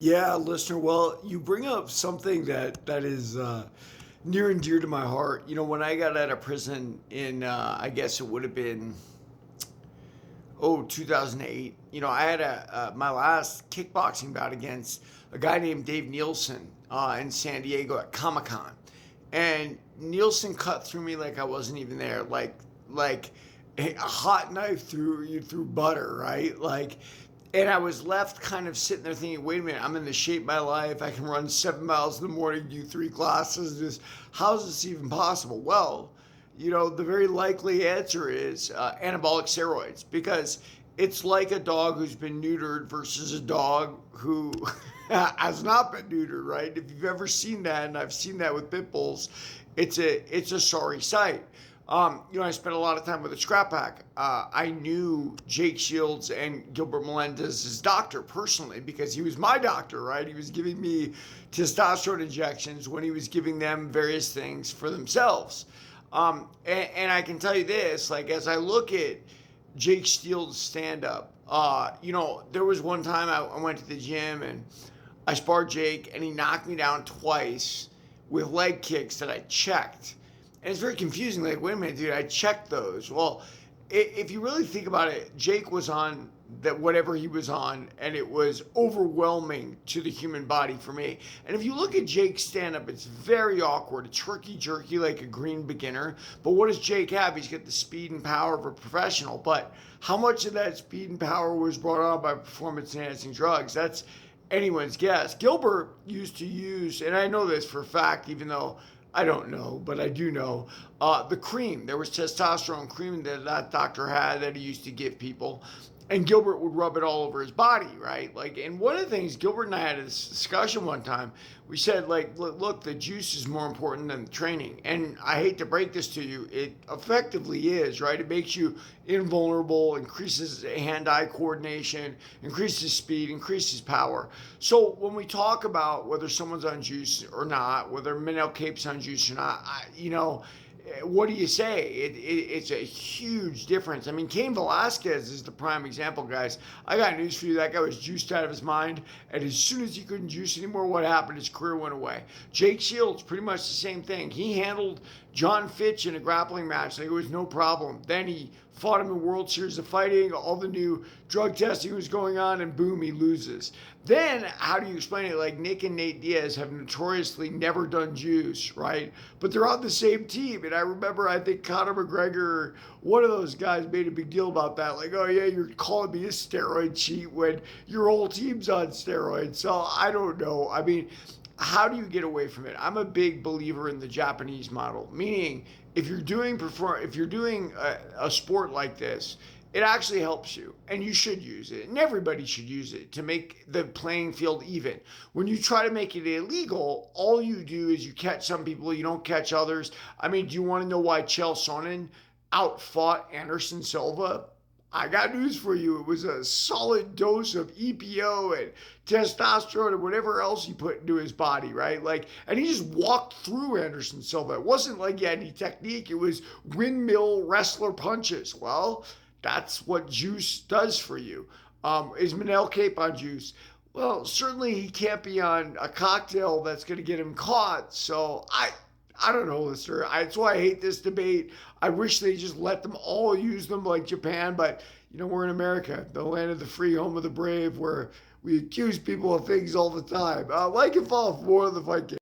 Yeah, listener. Well, you bring up something that is near and dear to my heart. When I got out of prison in, I guess it would have been 2008. I had my last kickboxing bout against a guy named Dave Nielsen in San Diego at Comic Con, and Nielsen cut through me like I wasn't even there, like a hot knife through butter, right? And I was left kind of sitting there thinking, wait a minute, I'm in the shape of my life. I can run 7 miles in the morning, do three classes. How is this even possible? Well, the very likely answer is anabolic steroids, because it's like a dog who's been neutered versus a dog who has not been neutered, right? If you've ever seen that, and I've seen that with pit bulls, it's a sorry sight. I spent a lot of time with the Scrap Pack. I knew Jake Shields and Gilbert Melendez's doctor personally because he was my doctor, right? He was giving me testosterone injections when he was giving them various things for themselves. And I can tell you this, like, as I look at Jake Shields' stand up, there was one time I went to the gym and I sparred Jake and he knocked me down twice with leg kicks that I checked. And it's very confusing. Like, wait a minute, dude, I checked those. Well, if you really think about it, Jake was on that whatever he was on, and it was overwhelming to the human body for me. And if you look at Jake's stand up, it's very awkward. It's herky jerky like a green beginner. But what does Jake have? He's got the speed and power of a professional. But how much of that speed and power was brought on by performance enhancing drugs? That's anyone's guess. Gilbert used to use, and I know this for a fact, even though I don't know, but I do know the cream. There was testosterone cream that doctor had that he used to give people, and Gilbert would rub it all over his body, right? And one of the things Gilbert and I had this discussion one time. We said, like, look, the juice is more important than the training, and I hate to break this to you, it effectively is, right? It makes you invulnerable, increases hand-eye coordination, increases speed, increases power. So when we talk about whether someone's on juice or not, whether Manel Cape's on juice or not, what do you say? It's a huge difference. I mean, Cain Velasquez is the prime example, guys. I got news for you. That guy was juiced out of his mind, and as soon as he couldn't juice anymore, what happened? His career went away. Jake Shields, pretty much the same thing. He handled John Fitch in a grappling match like it was no problem. Then he fought him in World Series of Fighting. All the new drug testing was going on, and boom, he loses. Then, how do you explain it? Like, Nick and Nate Diaz have notoriously never done juice, right? But they're on the same team. And I remember, I think Conor McGregor, one of those guys, made a big deal about that. Like, oh, yeah, you're calling me a steroid cheat when your whole team's on steroids. So I don't know. I mean, how do you get away from it? I'm a big believer in the Japanese model, meaning if you're doing a sport like this, it actually helps you, and you should use it, and everybody should use it to make the playing field even. When you try to make it illegal, all you do is you catch some people, you don't catch others. I mean, do you want to know why Chael Sonnen outfought Anderson Silva? I got news for you. It was a solid dose of EPO and testosterone and whatever else he put into his body, right? And he just walked through Anderson Silva. It wasn't like he had any technique. It was windmill wrestler punches. Well, that's what juice does for you. Is Manel Cape on juice? Well, certainly he can't be on a cocktail that's going to get him caught. So I don't know, listener. That's why I hate this debate. I wish they just let them all use them like Japan, but we're in America, the land of the free, home of the brave, where we accuse people of things all the time. Like and follow for more of the fight game.